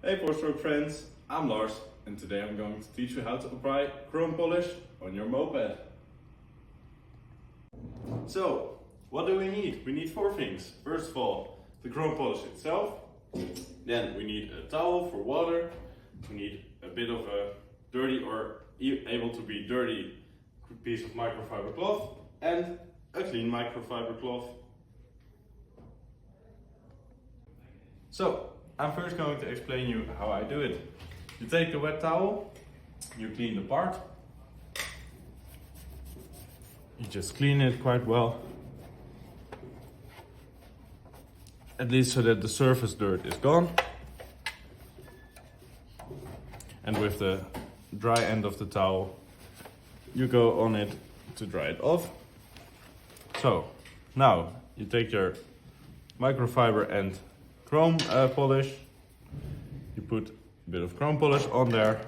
Hey four-stroke friends, I'm Lars and today I'm going to teach you how to apply chrome polish on your moped. So, what do we need? We need four things. First of all, the chrome polish itself. Then we need a towel for water. We need a bit of a dirty or able to be dirty piece of microfiber cloth and a clean microfiber cloth. So, I'm first going to explain you how I do it. You take the wet towel, you clean the part. You just clean it quite well. At least so that the surface dirt is gone. And with the dry end of the towel, you go on it to dry it off. So, now you take your microfiber and chrome polish. You put a bit of chrome polish on there.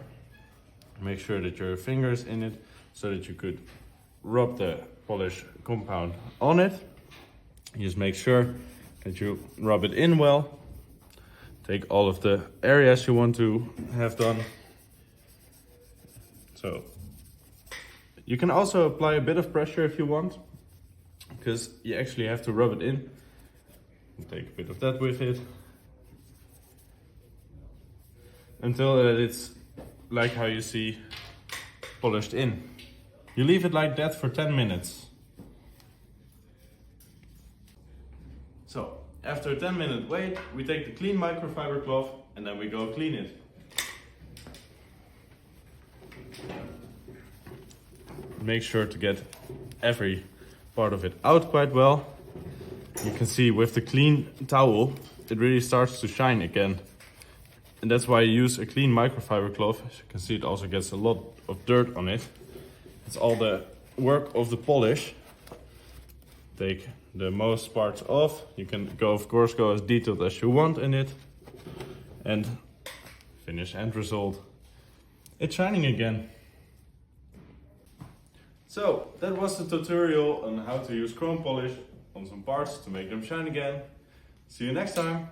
Make sure that your finger's in it so that you could rub the polish compound on it. You just make sure that you rub it in well. Take all of the areas you want to have done. So you can also apply a bit of pressure if you want, because you actually have to rub it in. Take a bit of that with it until it's like how you see polished in. You leave it like that for 10 minutes. So after a 10-minute wait, we take the clean microfiber cloth and then we go clean it. Make sure to get every part of it out quite well. You can see with the clean towel, it really starts to shine again. And that's why you use a clean microfiber cloth. As you can see, it also gets a lot of dirt on it. It's all the work of the polish. Take the most parts off. You can of course go as detailed as you want in it. And finish end result. It's shining again. So that was the tutorial on how to use chrome polish on some parts to make them shine again. See you next time.